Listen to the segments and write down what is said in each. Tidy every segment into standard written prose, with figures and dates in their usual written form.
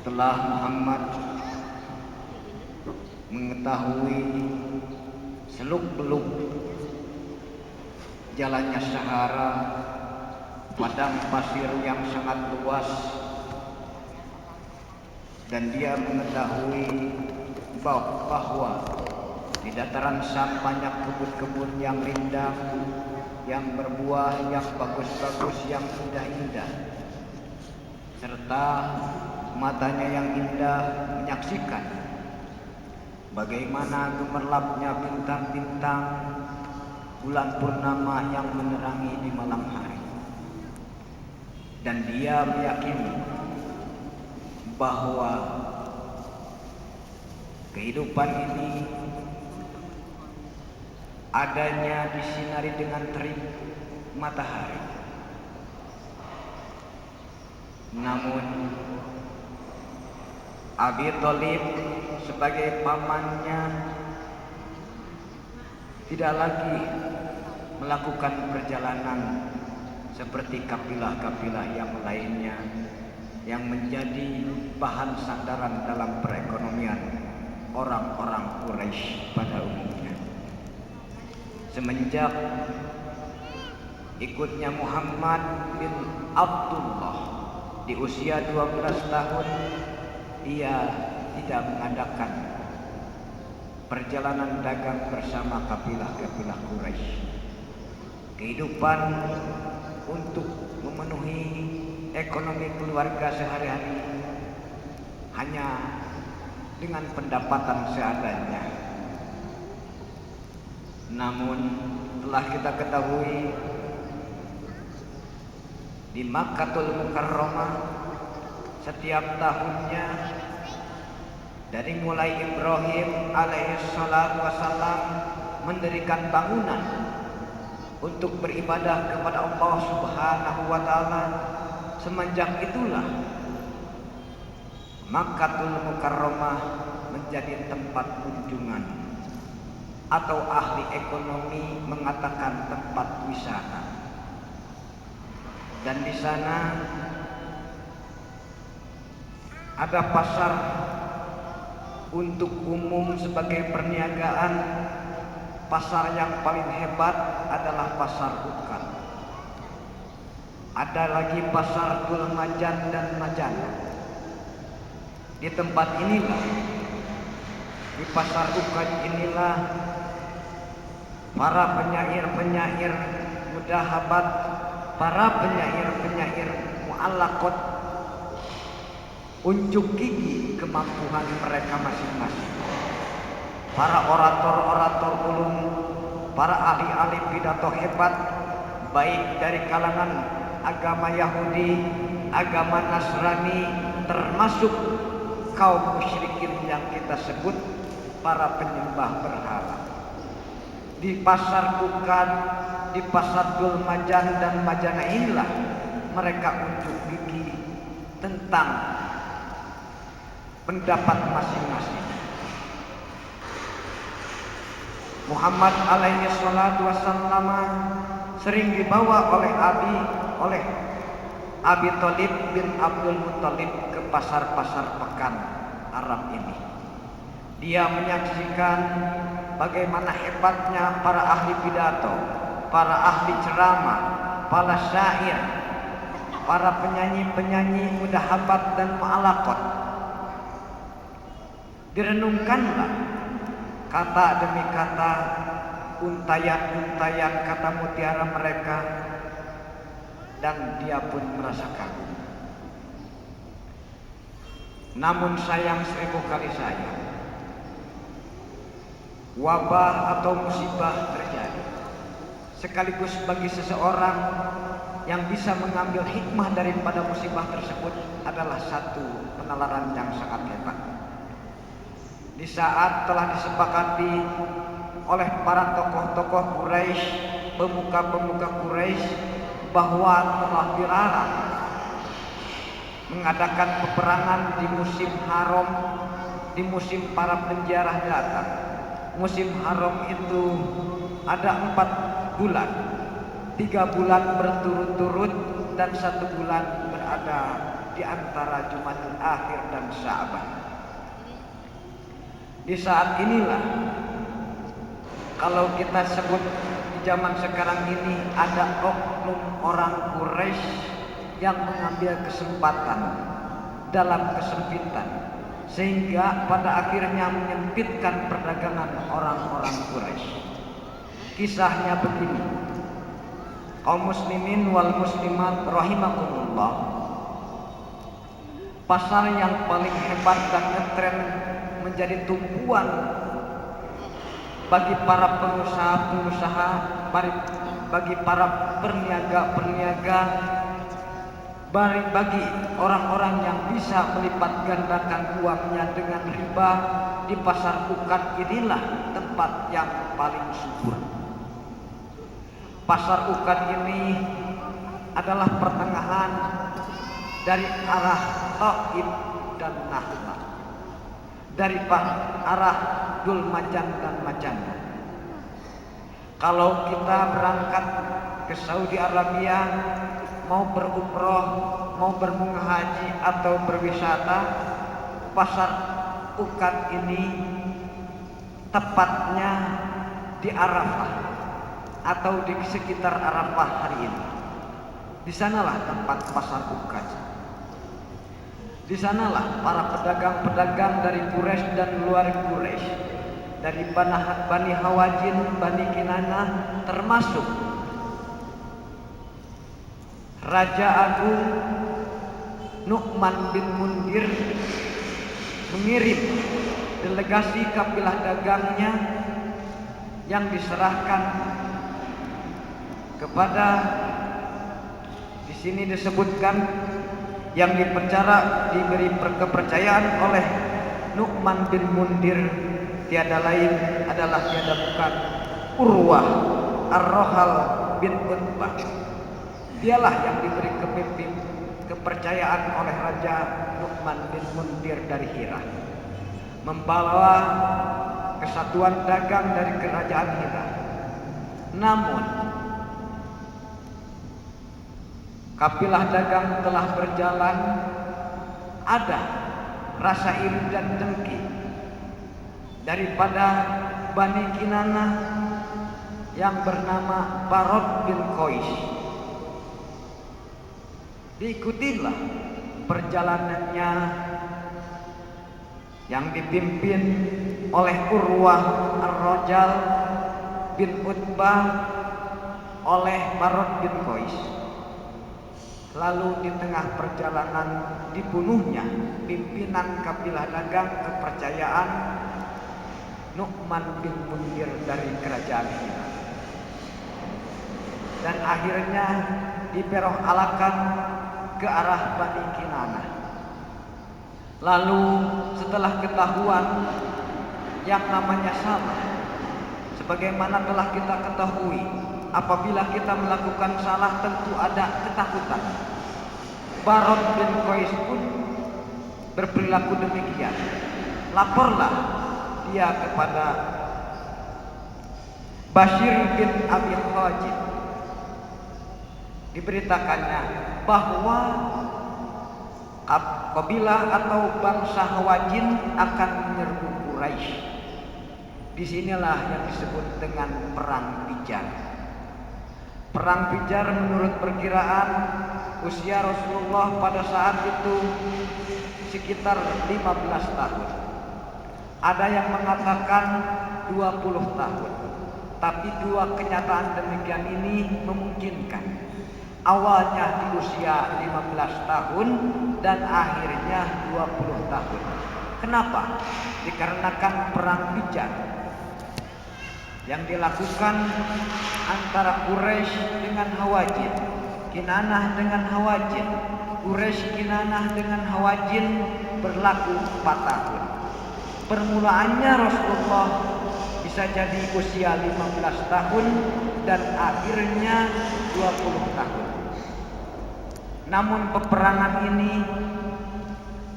Setelah Muhammad mengetahui seluk-beluk jalannya Sahara, padang pasir yang sangat luas, dan dia mengetahui bahwa di dataran Syam banyak kebun-kebun yang rindang, yang berbuah, yang bagus-bagus, yang indah-indah, serta matanya yang indah menyaksikan bagaimana gemerlapnya bintang-bintang bulan purnama yang menerangi di malam hari. Dan dia meyakini bahwa kehidupan ini adanya disinari dengan terik matahari. Namun Abi Thalib sebagai pamannya tidak lagi melakukan perjalanan seperti kafilah-kafilah yang lainnya yang menjadi bahan sandaran dalam perekonomian orang-orang Quraisy pada umumnya. Semenjak ikutnya Muhammad bin Abdullah di usia 12 tahun, ia tidak mengadakan perjalanan dagang bersama kafilah-kafilah Quraisy. Kehidupan untuk memenuhi ekonomi keluarga sehari-hari hanya dengan pendapatan seadanya. Namun telah kita ketahui di Makkahul Mukarramah setiap tahunnya, dari mulai Ibrahim alaihissalatu wassalam mendirikan bangunan untuk beribadah kepada Allah Subhanahu wa ta'ala, semenjak itulah Makkahul Mukarramah menjadi tempat kunjungan, atau ahli ekonomi mengatakan tempat wisata. Dan di sana ada pasar untuk umum sebagai perniagaan. Pasar yang paling hebat adalah pasar Uqad. Ada lagi pasar Dulmajan dan Majana. Di tempat inilah, di pasar Uqad inilah, para penyair-penyair mudahabat, para penyair-penyair mu'allaqat unjuk gigi kemampuan mereka masing-masing. Para orator-orator ulum, para ahli-ahli pidato hebat, baik dari kalangan agama Yahudi, agama Nasrani, termasuk kaum musyrikin yang kita sebut para penyembah berhala. Di pasar Uqad, di pasar Dulmajan dan Majana inilah mereka unjuk gigi tentang pendapat masing-masing. Muhammad alaihi salatu wassalam sering dibawa oleh Abi Thalib bin Abdul Muttalib ke pasar-pasar pekan Arab ini. Dia menyaksikan bagaimana hebatnya para ahli pidato, para ahli ceramah, para syair, para penyanyi-penyanyi mudahabat dan mu'allaqat. Direnungkanlah kata demi kata, untayan-untayan kata mutiara mereka, dan dia pun merasa kagum. Namun sayang, 1000 kali sayang, wabah atau musibah terjadi. Sekaligus bagi seseorang yang bisa mengambil hikmah daripada musibah tersebut adalah satu penalaran yang sangat hebat. Di saat telah disepakati oleh para tokoh-tokoh Quraisy, pemuka-pemuka Quraisy, bahwa telah dilarang mengadakan peperangan di musim haram, di musim para penjara datang. Musim haram itu ada 4 bulan, 3 bulan berturut-turut dan 1 bulan berada di antara Jumadil Akhir dan Sya'ban. Di saat inilah kalau kita sebut di zaman sekarang ini ada oknum orang Quraisy yang mengambil kesempatan dalam kesempitan, sehingga pada akhirnya menyempitkan perdagangan orang-orang Quraisy. Kisahnya begini, kaum muslimin wal muslimat rahimakumullah, pasar yang paling hebat dan ngetren menjadi tumpuan bagi para pengusaha-pengusaha, bagi para perniaga-perniaga, bagi orang-orang yang bisa melipat gandakan uangnya dengan riba. Di pasar Ukad inilah tempat yang paling subur. Pasar Ukad ini adalah pertengahan dari arah Taif dan Nahdlatul, dari arah Dul Majan dan Majanda. Kalau kita berangkat ke Saudi Arabia, mau berumroh, mau bermunga haji atau berwisata, pasar Ukad ini tepatnya di Arafah atau di sekitar Arafah hari ini. Di sanalah tempat pasar Ukad. Di sanalah para pedagang-pedagang dari Quraisy dan luar Quraisy, dari Bani Hawazin, Bani Kinanah, termasuk Raja Agung Nu'man bin Mundir mengirim delegasi kafilah dagangnya yang diserahkan kepada, di sini disebutkan, yang diberi kepercayaan oleh Nu'man bin Mundir tiada lain adalah tiada bukan Urwah Ar-Rohal bin Utbah. Dialah yang diberi kepercayaan oleh Raja Nu'man bin Mundir dari Hira, membawa kesatuan dagang dari kerajaan Hira. Namun kafilah dagang telah berjalan, ada rasa iri dan dengki daripada Bani Kinanah yang bernama Barod bin Qais. Diikutilah perjalanannya yang dipimpin oleh Urwah Ar-Rajal bin Utbah oleh Barod bin Qais. Lalu di tengah perjalanan dibunuhnya pimpinan kabilah dagang kepercayaan Nu'man bin Mundir dari kerajaan Hira, dan akhirnya diperoh alakan ke arah Bani Kinanah. Lalu setelah ketahuan yang namanya salah, sebagaimana telah kita ketahui, apabila kita melakukan salah tentu ada ketakutan. Barod bin Qais pun berperilaku demikian. Laporlah dia kepada Bashir bin Abi Khajib. Diberitakannya bahwa kabilah atau bangsa Hawazin akan menyerbu Quraisy. Disinilah yang disebut dengan Perang Fijar. Perang Fijar menurut perkiraan usia Rasulullah pada saat itu sekitar 15 tahun. Ada yang mengatakan 20 tahun. Tapi dua kenyataan demikian ini memungkinkan. Awalnya di usia 15 tahun dan akhirnya 20 tahun. Kenapa? Dikarenakan Perang Fijar yang dilakukan antara Quraisy dengan Hawazin, Kinanah dengan Hawazin, Quraisy Kinanah dengan Hawazin berlaku 4 tahun. Permulaannya Rasulullah bisa jadi usia 15 tahun dan akhirnya 20 tahun. Namun peperangan ini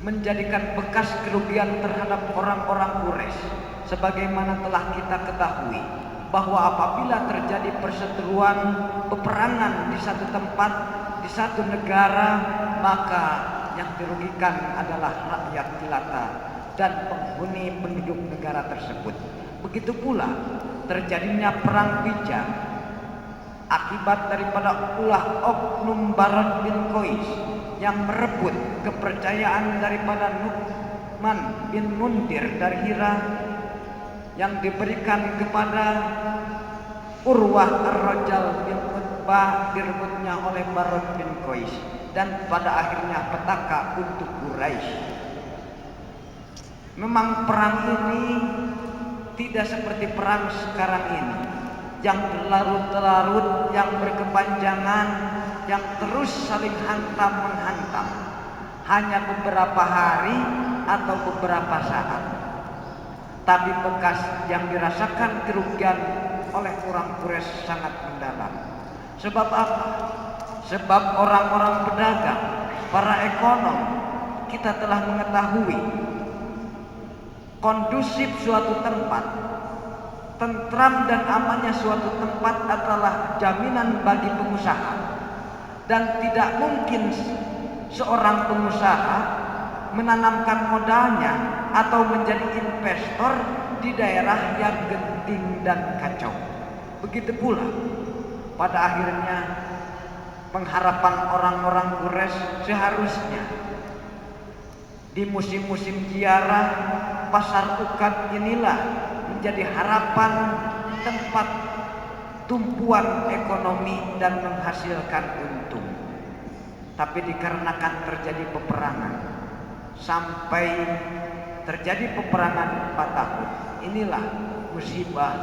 menjadikan bekas kerugian terhadap orang-orang Quraisy, sebagaimana telah kita ketahui bahwa apabila terjadi perseteruan peperangan di satu tempat, di satu negara, maka yang dirugikan adalah rakyat jelata dan penghuni penduduk negara tersebut. Begitu pula terjadinya perang bijak akibat daripada ulah oknum Barad bin Qais yang merebut kepercayaan daripada Nu'man bin Mundir dari Hira yang diberikan kepada Urwah Ar-Rajal bin Utbah, direbutnya oleh Barad bin Qais, dan pada akhirnya petaka untuk Quraisy. Memang perang ini tidak seperti perang sekarang ini yang berlarut-larut, yang berkepanjangan, yang terus saling hantam-menghantam hanya beberapa hari atau beberapa saat. Tapi bekas yang dirasakan kerugian oleh orang Quraisy sangat mendalam. Sebab apa? Sebab orang-orang pedagang, para ekonom, kita telah mengetahui kondusif suatu tempat, tentram dan amannya suatu tempat adalah jaminan bagi pengusaha, dan tidak mungkin seorang pengusaha menanamkan modalnya atau menjadi investor di daerah yang genting dan kacau. Begitu pula pada akhirnya pengharapan orang-orang Quraisy seharusnya di musim-musim ziarah pasar Ukad inilah menjadi harapan tempat tumpuan ekonomi dan menghasilkan untung. Tapi dikarenakan terjadi peperangan sampai terjadi peperangan 4 tahun, inilah musibah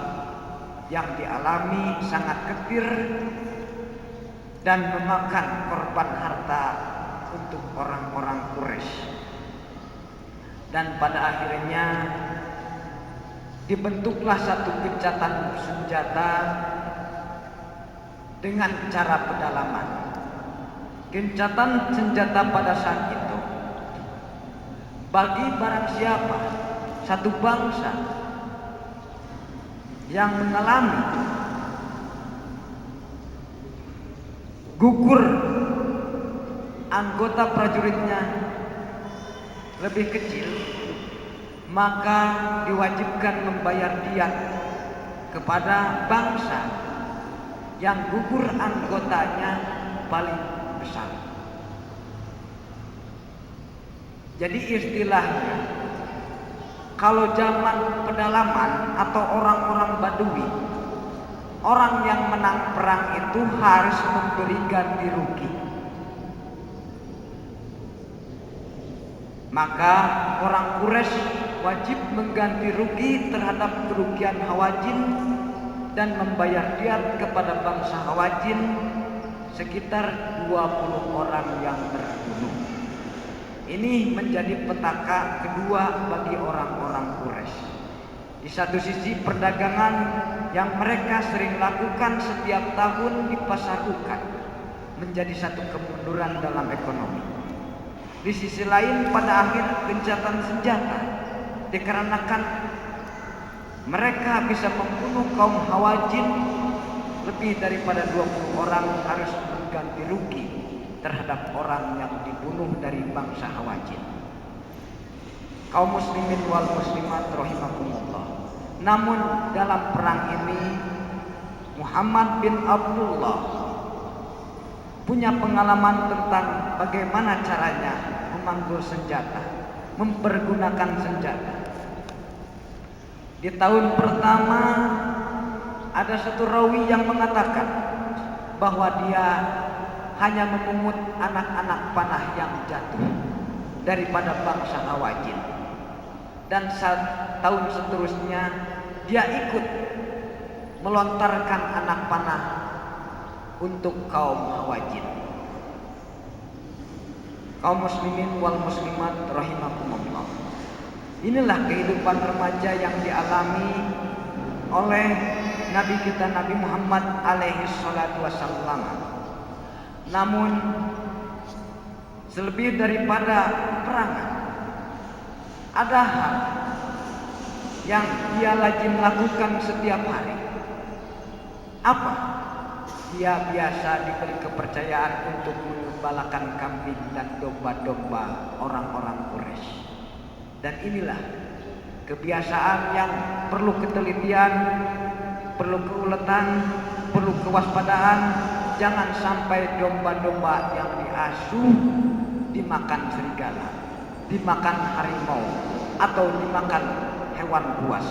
yang dialami sangat ketir dan memakan korban harta untuk orang-orang Quraisy. Dan pada akhirnya dibentuklah satu gencatan senjata dengan cara pedalaman. Gencatan senjata pada saat itu bagi barang siapa satu bangsa yang mengalami gugur anggota prajuritnya lebih kecil, maka diwajibkan membayar diat kepada bangsa yang gugur anggotanya paling besar. Jadi istilahnya, kalau zaman pedalaman atau orang-orang Badui, orang yang menang perang itu harus memberi ganti rugi. Maka orang Quraisy wajib mengganti rugi terhadap kerugian Hawazin dan membayar diat kepada bangsa Hawazin sekitar 20 orang yang terbunuh. Ini menjadi petaka kedua bagi orang-orang Quraisy. Di satu sisi perdagangan yang mereka sering lakukan setiap tahun di pasar Ukad menjadi satu kemunduran dalam ekonomi. Di sisi lain pada akhir gencatan senjata dikarenakan mereka bisa membunuh kaum Hawazin, lebih daripada 20 orang harus mengganti rugi terhadap orang yang dibunuh dari bangsa Hawazin. Kaum muslimin wal muslimat rahimakumullah. Namun dalam perang ini Muhammad bin Abdullah punya pengalaman tentang bagaimana caranya memanggul senjata, mempergunakan senjata. Di tahun pertama ada satu rawi yang mengatakan bahwa dia hanya memungut anak-anak panah yang jatuh daripada bangsa Hawazin. Dan tahun seterusnya dia ikut melontarkan anak panah untuk kaum Hawazin. Kaum muslimin wal muslimat rahimakumullah. Inilah kehidupan remaja yang dialami oleh Nabi kita Nabi Muhammad alaihi salatu wassalam. Namun selebih daripada peperangan, ada hal yang ia lazim lakukan setiap hari. Apa? Dia biasa diberi kepercayaan untuk mengembalakan kambing dan domba-domba orang-orang Quraisy. Dan inilah kebiasaan yang perlu ketelitian, perlu keuletan, perlu kewaspadaan. Jangan sampai domba-domba yang diasuh dimakan serigala, dimakan harimau, atau dimakan hewan buas.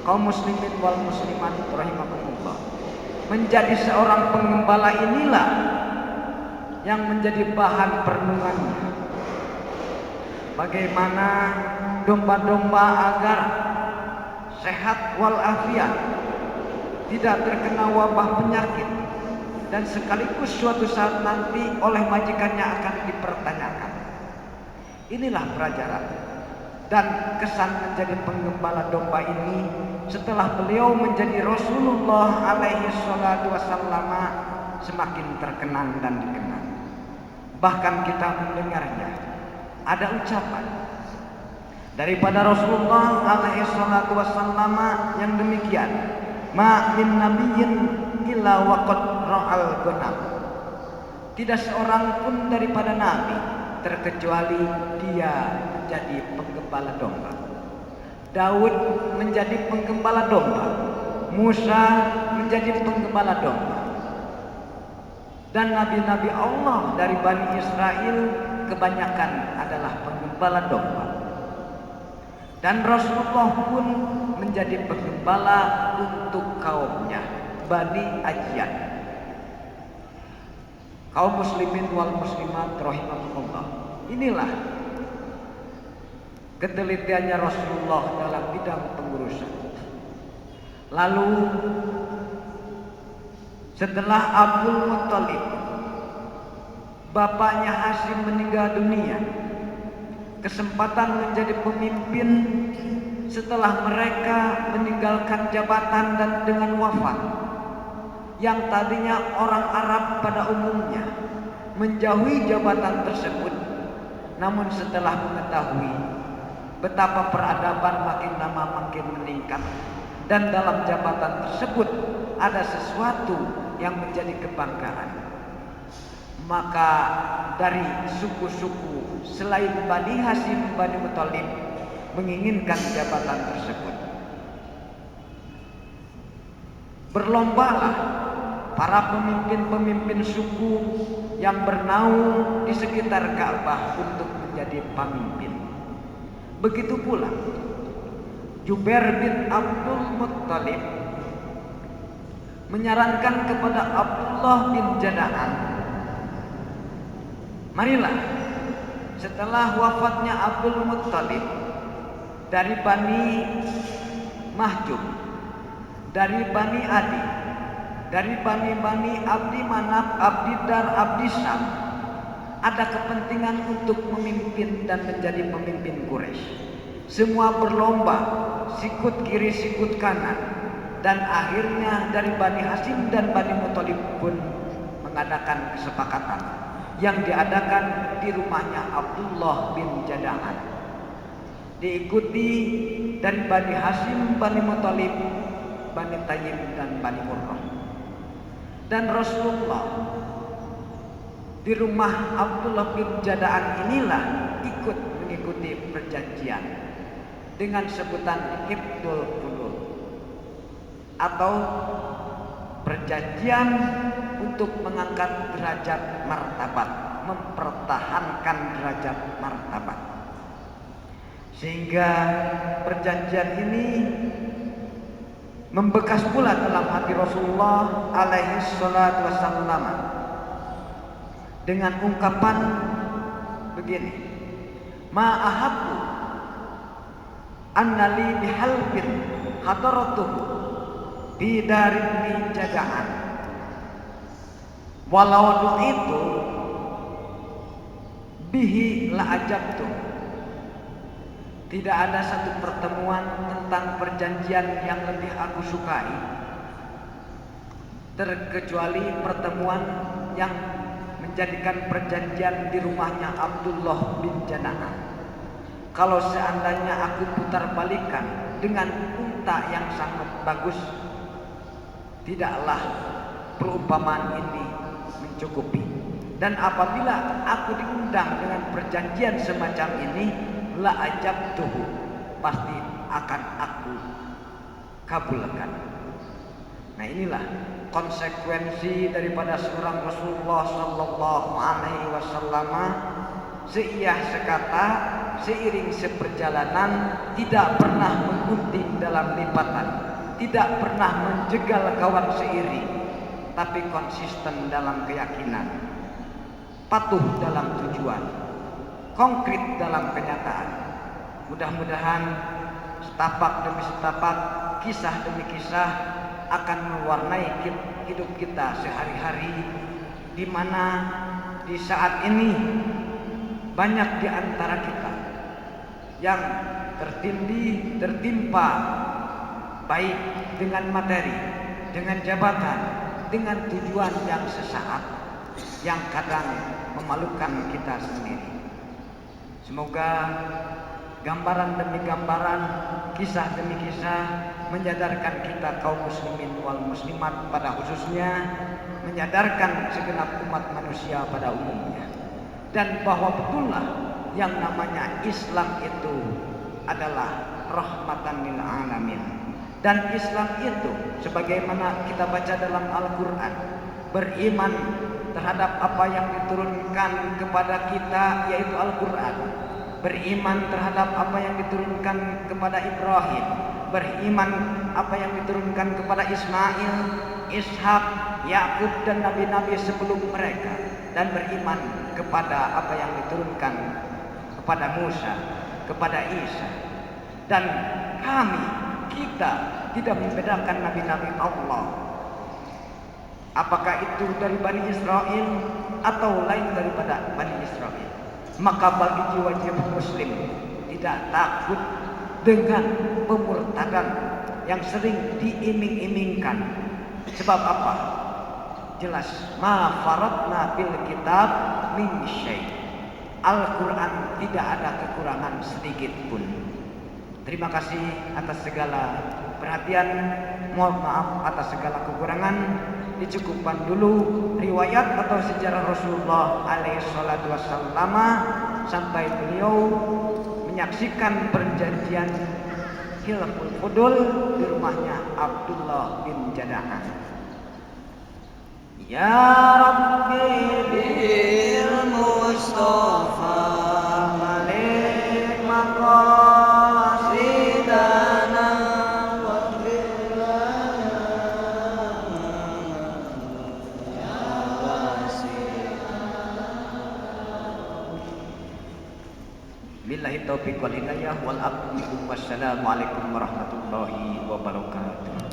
Kaum muslimin wal muslimat rahimakumullah, menjadi seorang pengembala inilah yang menjadi bahan perenungannya. Bagaimana domba-domba agar sehat walafiat, tidak terkena wabah penyakit, dan sekaligus suatu saat nanti oleh majikannya akan dipertanyakan. Inilah pelajaran dan kesan menjadi penggembala domba ini setelah beliau menjadi Rasulullah alaihi salatu wasallam semakin terkenang dan dikenal. Bahkan kita mendengarnya ada ucapan daripada Rasulullah alaihi salatu wasallam yang demikian, ma min nabiyyin illa waqad ra'al ghanam. Tidak seorang pun daripada nabi terkecuali dia menjadi penggembala domba. Daud menjadi penggembala domba, Musa menjadi penggembala domba, dan nabi-nabi Allah dari Bani Israel kebanyakan adalah penggembala domba. Dan Rasulullah pun menjadi penggembala untuk kaumnya, Bani Ajyan. Kaum muslimin wal muslimat rahimakumullah, inilah ketelitiannya Rasulullah dalam bidang pengurusan. Lalu setelah Abdul Muttalib, bapaknya Hashim, meninggal dunia, kesempatan menjadi pemimpin setelah mereka meninggalkan jabatan dan dengan wafat. Yang tadinya orang Arab pada umumnya menjauhi jabatan tersebut, namun setelah mengetahui betapa peradaban makin lama makin meningkat dan dalam jabatan tersebut ada sesuatu yang menjadi kebanggaan, maka dari suku-suku selain Bani Hashim, Bani Muttalib menginginkan jabatan tersebut. Berlombalah para pemimpin-pemimpin suku yang bernaung di sekitar Ka'bah untuk menjadi pemimpin. Begitu pula Jubair bin Abdul Muttalib menyarankan kepada Abdullah bin Jada'an, marilah setelah wafatnya Abdul Muttalib, dari Bani Mahjub, dari Bani Adi, dari Bani Abdi Manaf, Abdi Dar, Abdi Sam, ada kepentingan untuk memimpin dan menjadi pemimpin Quraisy. Semua berlomba, sikut kiri sikut kanan, dan akhirnya dari Bani Hashim dan Bani Muttalib pun mengadakan kesepakatan yang diadakan di rumahnya Abdullah bin Jada'an, diikuti dari Bani Hashim, Bani Muttalib, Bani Tayyib, dan Bani Murrah. Dan Rasulullah di rumah Abdullah bin Jada'an inilah ikut mengikuti perjanjian dengan sebutan Hifdzul Fudul, atau perjanjian untuk mengangkat derajat martabat, mempertahankan derajat martabat. Sehingga perjanjian ini membekas pula dalam hati Rasulullah alaihi salatu wassalam dengan ungkapan begini, ma ahabbu annali bihalbin hadaratuhu bidarini Jada'an walau itu bihi la ajabtu. Tidak ada satu pertemuan tentang perjanjian yang lebih aku sukai terkecuali pertemuan yang menjadikan perjanjian di rumahnya Abdullah bin Jada'an. Kalau seandainya aku putar balikan dengan unta yang sangat bagus, tidaklah perumpamaan ini mencukupi. Dan apabila aku diundang dengan perjanjian semacam ini, la ajabtuhu, pasti akan aku kabulkan. Nah, inilah konsekuensi daripada seorang Rasulullah sallallahu alaihi wasallam, seiyah sekata, seiring seperjalanan, tidak pernah menggunting dalam lipatan, tidak pernah menjegal kawan seiring, tapi konsisten dalam keyakinan, patuh dalam tujuan, konkret dalam kenyataan. Mudah-mudahan setapak demi setapak, kisah demi kisah akan mewarnai hidup kita sehari-hari, di mana di saat ini banyak di antara kita yang tertimpa baik dengan materi, dengan jabatan, dengan tujuan yang sesaat, yang kadang memalukan kita sendiri. Semoga gambaran demi gambaran, kisah demi kisah menyadarkan kita kaum muslimin wal muslimat pada khususnya, menyadarkan segenap umat manusia pada umumnya, dan bahwa betullah yang namanya Islam itu adalah rahmatan lil alamin. Dan Islam itu sebagaimana kita baca dalam Al-Quran, beriman terhadap apa yang diturunkan kepada kita, yaitu Al-Quran, beriman terhadap apa yang diturunkan kepada Ibrahim, beriman apa yang diturunkan kepada Ismail, Ishak, Yakub dan nabi-nabi sebelum mereka, dan beriman kepada apa yang diturunkan kepada Musa, kepada Isa. Dan kita tidak membedakan nabi-nabi Allah, apakah itu dari Bani Israel atau lain daripada Bani Israel. Maka bagi jiwa-jiwa muslim tidak takut dengan pemurtadan yang sering diiming-imingkan. Sebab apa? Jelas, ma faratna fil kitab min syai'. Al-Quran tidak ada kekurangan sedikit pun. Terima kasih atas segala perhatian, mohon maaf atas segala kekurangan. Dicukupkan dulu riwayat atau sejarah Rasulullah alaihi salatu wassalam sampai beliau menyaksikan perjanjian Hilful Fudul di rumahnya Abdullah bin Jada'ah. Ya Rabbi bil Mustafa malik maqasidana waghfir lana ya billahi taufiq wal hidayah wal aqwa. Wassalamu alaikum warahmatullahi wabarakatuh.